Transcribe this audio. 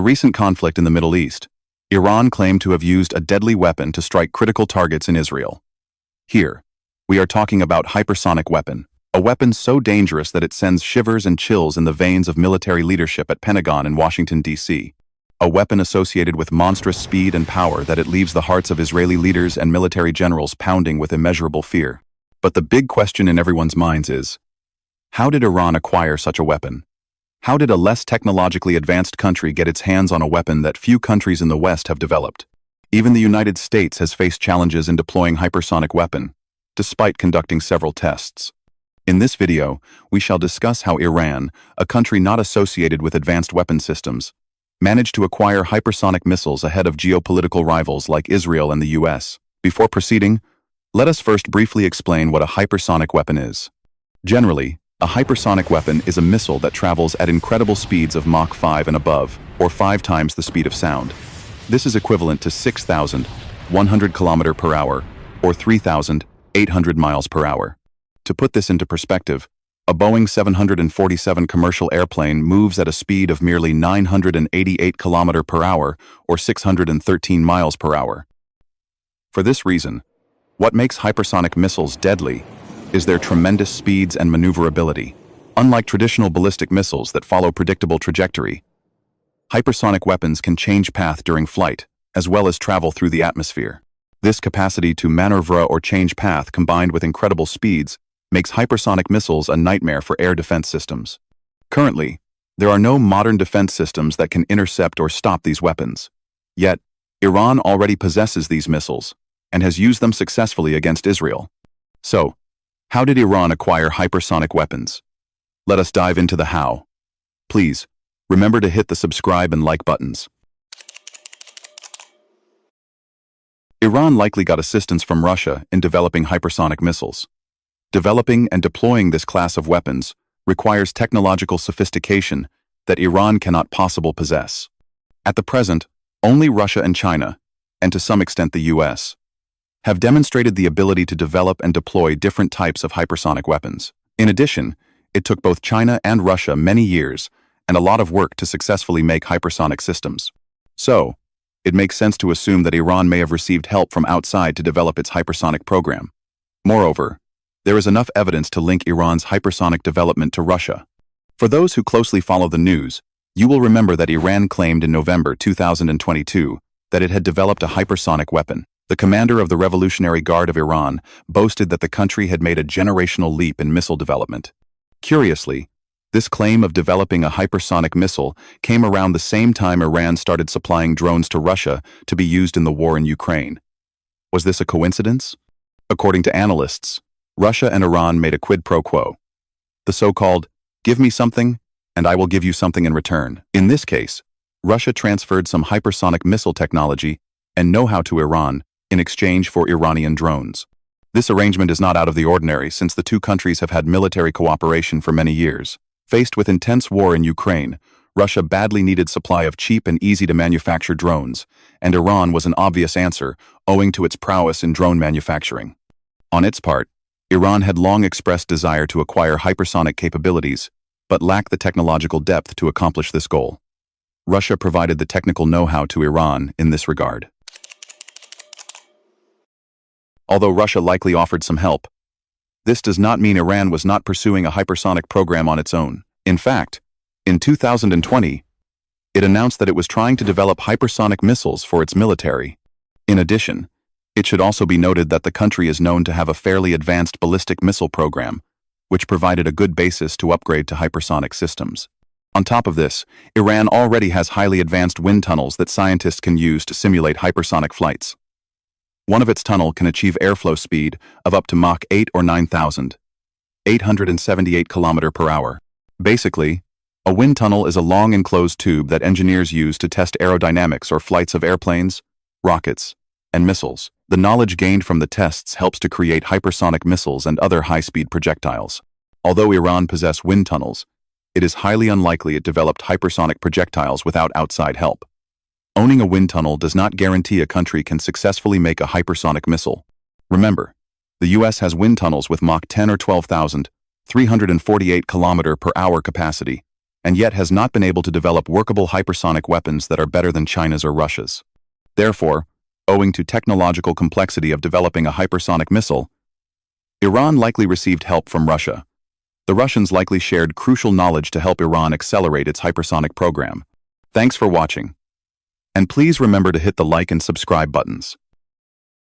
recent conflict in the Middle East, Iran claimed to have used a deadly weapon to strike critical targets in Israel. Here, we are talking about hypersonic weapon, a weapon so dangerous that it sends shivers and chills in the veins of military leadership at Pentagon in Washington, D.C. A weapon associated with monstrous speed and power that it leaves the hearts of Israeli leaders and military generals pounding with immeasurable fear. But the big question in everyone's minds is, how did Iran acquire such a weapon? How did a less technologically advanced country get its hands on a weapon that few countries in the West have developed? Even the United States has faced challenges in deploying hypersonic weapon, despite conducting several tests. In this video, we shall discuss how Iran, a country not associated with advanced weapon systems, managed to acquire hypersonic missiles ahead of geopolitical rivals like Israel and the US. Before proceeding, let us first briefly explain what a hypersonic weapon is. Generally, a hypersonic weapon is a missile that travels at incredible speeds of Mach 5 and above, or 5 times the speed of sound. This is equivalent to 6,100 km per hour, or 3,800 miles per hour. To put this into perspective, a Boeing 747 commercial airplane moves at a speed of merely 988 km per hour, or 613 miles per hour. For this reason, what makes hypersonic missiles deadly is their tremendous speeds and maneuverability. Unlike traditional ballistic missiles that follow predictable trajectory, hypersonic weapons can change path during flight, as well as travel through the atmosphere. This capacity to maneuver or change path combined with incredible speeds makes hypersonic missiles a nightmare for air defense systems. Currently, there are no modern defense systems that can intercept or stop these weapons. Yet, Iran already possesses these missiles and has used them successfully against Israel. So, how did Iran acquire hypersonic weapons? Let us dive into the how. Please, remember to hit the subscribe and like buttons. Iran likely got assistance from Russia in developing hypersonic missiles. Developing and deploying this class of weapons requires technological sophistication that Iran cannot possibly possess. At the present, only Russia and China, and to some extent the US, have demonstrated the ability to develop and deploy different types of hypersonic weapons. In addition, it took both China and Russia many years and a lot of work to successfully make hypersonic systems. So, it makes sense to assume that Iran may have received help from outside to develop its hypersonic program. Moreover, there is enough evidence to link Iran's hypersonic development to Russia. For those who closely follow the news, you will remember that Iran claimed in November 2022 that it had developed a hypersonic weapon. The commander of the Revolutionary Guard of Iran boasted that the country had made a generational leap in missile development. Curiously, this claim of developing a hypersonic missile came around the same time Iran started supplying drones to Russia to be used in the war in Ukraine. Was this a coincidence? According to analysts, Russia and Iran made a quid pro quo. The so-called, "give me something, and I will give you something in return." In this case, Russia transferred some hypersonic missile technology and know-how to Iran in exchange for Iranian drones. This arrangement is not out of the ordinary since the two countries have had military cooperation for many years. Faced with intense war in Ukraine, Russia badly needed supply of cheap and easy-to-manufacture drones, and Iran was an obvious answer owing to its prowess in drone manufacturing. On its part, Iran had long expressed desire to acquire hypersonic capabilities, but lacked the technological depth to accomplish this goal. Russia provided the technical know-how to Iran in this regard. Although Russia likely offered some help, this does not mean Iran was not pursuing a hypersonic program on its own. In fact, in 2020, it announced that it was trying to develop hypersonic missiles for its military. In addition, it should also be noted that the country is known to have a fairly advanced ballistic missile program, which provided a good basis to upgrade to hypersonic systems. On top of this, Iran already has highly advanced wind tunnels that scientists can use to simulate hypersonic flights. One of its tunnel can achieve airflow speed of up to Mach 8 or 9,878 km per hour. Basically, a wind tunnel is a long enclosed tube that engineers use to test aerodynamics or flights of airplanes, rockets, and missiles. The knowledge gained from the tests helps to create hypersonic missiles and other high-speed projectiles. Although Iran possessed wind tunnels, it is highly unlikely it developed hypersonic projectiles without outside help. Owning a wind tunnel does not guarantee a country can successfully make a hypersonic missile. Remember, the US has wind tunnels with Mach 10 or 12,348 km per hour capacity, and yet has not been able to develop workable hypersonic weapons that are better than China's or Russia's. Therefore, owing to technological complexity of developing a hypersonic missile, Iran likely received help from Russia. The Russians likely shared crucial knowledge to help Iran accelerate its hypersonic program. Thanks for watching. And please remember to hit the like and subscribe buttons.